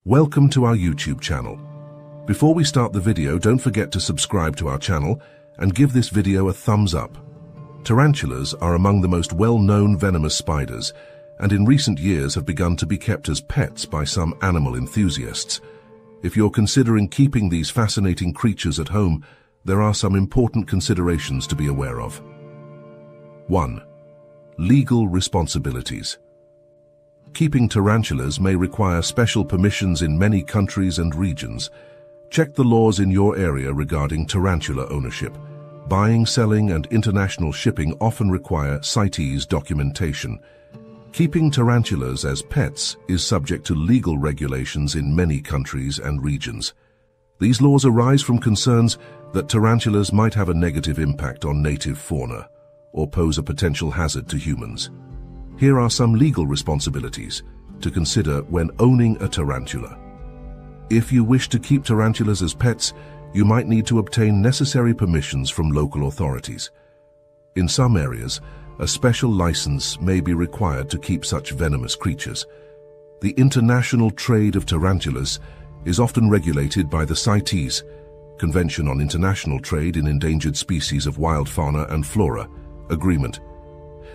Welcome to our YouTube channel. Before we start the video, don't forget to subscribe to our channel and give this video a thumbs up. Tarantulas are among the most well-known venomous spiders, and in recent years have begun to be kept as pets by some animal enthusiasts. If you're considering keeping these fascinating creatures at home, there are some important considerations to be aware of. 1. Legal responsibilities. Keeping tarantulas may require special permissions in many countries and regions. Check the laws in your area regarding tarantula ownership. Buying, selling, and international shipping often require CITES documentation. Keeping tarantulas as pets is subject to legal regulations in many countries and regions. These laws arise from concerns that tarantulas might have a negative impact on native fauna or pose a potential hazard to humans. Here are some legal responsibilities to consider when owning a tarantula. If you wish to keep tarantulas as pets, you might need to obtain necessary permissions from local authorities. In some areas, a special license may be required to keep such venomous creatures. The international trade of tarantulas is often regulated by the CITES, Convention on International Trade in Endangered Species of Wild Fauna and Flora, agreement.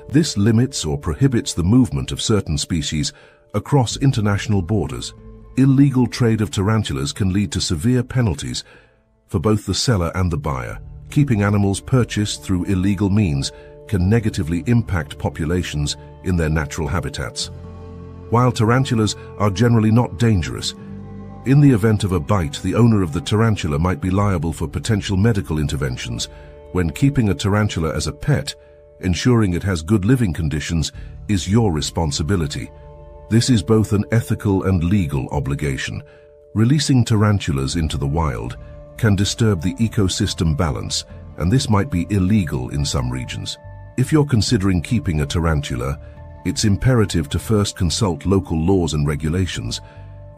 This limits or prohibits the movement of certain species across international borders. Illegal trade of tarantulas can lead to severe penalties for both the seller and the buyer. Keeping animals purchased through illegal means can negatively impact populations in their natural habitats. While tarantulas are generally not dangerous, in the event of a bite, the owner of the tarantula might be liable for potential medical interventions. When keeping a tarantula as a pet, ensuring it has good living conditions is your responsibility. This is both an ethical and legal obligation. Releasing tarantulas into the wild can disturb the ecosystem balance, and this might be illegal in some regions. If you're considering keeping a tarantula, it's imperative to first consult local laws and regulations,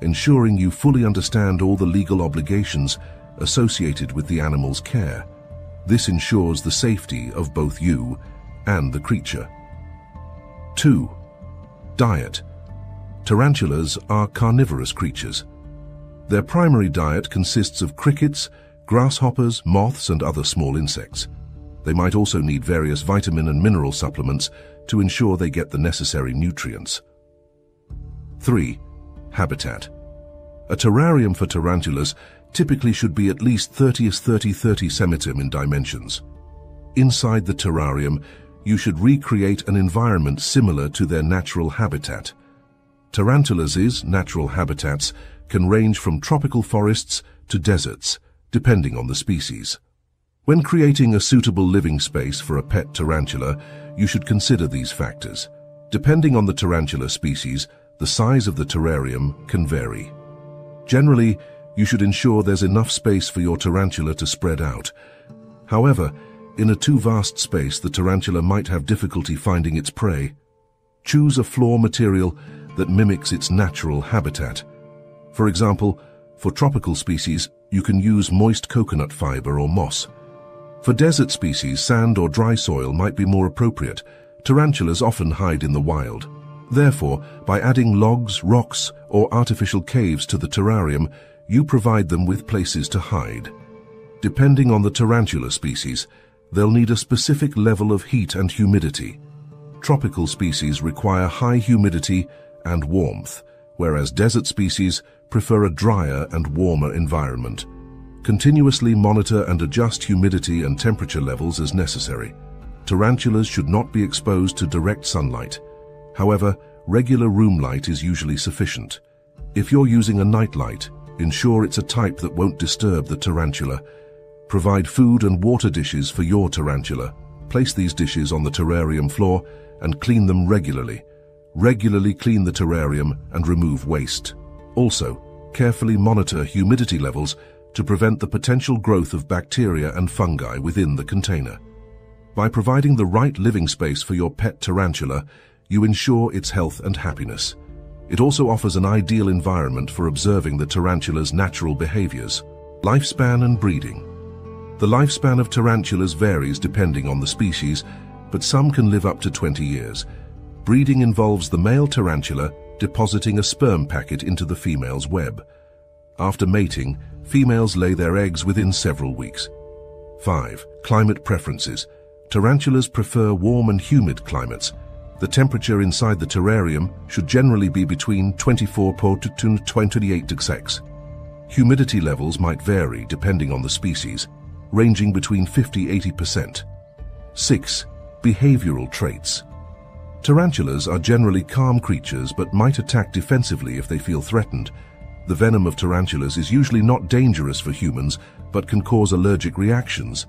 ensuring you fully understand all the legal obligations associated with the animal's care. This ensures the safety of both you and the creature. 2. Diet. Tarantulas are carnivorous creatures. Their primary diet consists of crickets, grasshoppers, moths, and other small insects. They might also need various vitamin and mineral supplements to ensure they get the necessary nutrients. 3. Habitat. A terrarium for tarantulas typically should be at least 30x30 cm in dimensions. Inside the terrarium, you should recreate an environment similar to their natural habitat. Tarantulas' natural habitats can range from tropical forests to deserts, depending on the species. When creating a suitable living space for a pet tarantula, you should consider these factors. Depending on the tarantula species, the size of the terrarium can vary. Generally, you should ensure there's enough space for your tarantula to spread out. However, in a too vast space, the tarantula might have difficulty finding its prey. Choose a floor material that mimics its natural habitat. For example, for tropical species, you can use moist coconut fiber or moss. For desert species, sand or dry soil might be more appropriate. Tarantulas often hide in the wild. Therefore, by adding logs, rocks, or artificial caves to the terrarium, you provide them with places to hide. Depending on the tarantula species, they'll need a specific level of heat and humidity. Tropical species require high humidity and warmth, whereas desert species prefer a drier and warmer environment. Continuously monitor and adjust humidity and temperature levels as necessary. Tarantulas should not be exposed to direct sunlight. However, regular room light is usually sufficient. If you're using a nightlight, ensure it's a type that won't disturb the tarantula. Provide food and water dishes for your tarantula. Place these dishes on the terrarium floor and clean them regularly. Regularly clean the terrarium and remove waste. Also, carefully monitor humidity levels to prevent the potential growth of bacteria and fungi within the container. By providing the right living space for your pet tarantula, you ensure its health and happiness. It also offers an ideal environment for observing the tarantula's natural behaviors. Lifespan and breeding. The lifespan of tarantulas varies depending on the species, but some can live up to 20 years. Breeding involves the male tarantula depositing a sperm packet into the female's web. After mating, females lay their eggs within several weeks. 5. Climate preferences. Tarantulas prefer warm and humid climates. The temperature inside the terrarium should generally be between 24 to 28 degrees. Humidity levels might vary depending on the species, ranging between 50–80%. 6. Behavioral traits. Tarantulas are generally calm creatures but might attack defensively if they feel threatened. The venom of tarantulas is usually not dangerous for humans but can cause allergic reactions.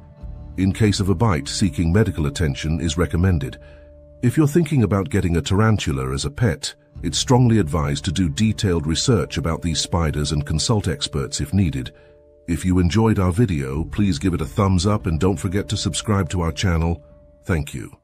In case of a bite, seeking medical attention is recommended. If you're thinking about getting a tarantula as a pet, it's strongly advised to do detailed research about these spiders and consult experts if needed. If you enjoyed our video, please give it a thumbs up and don't forget to subscribe to our channel. Thank you.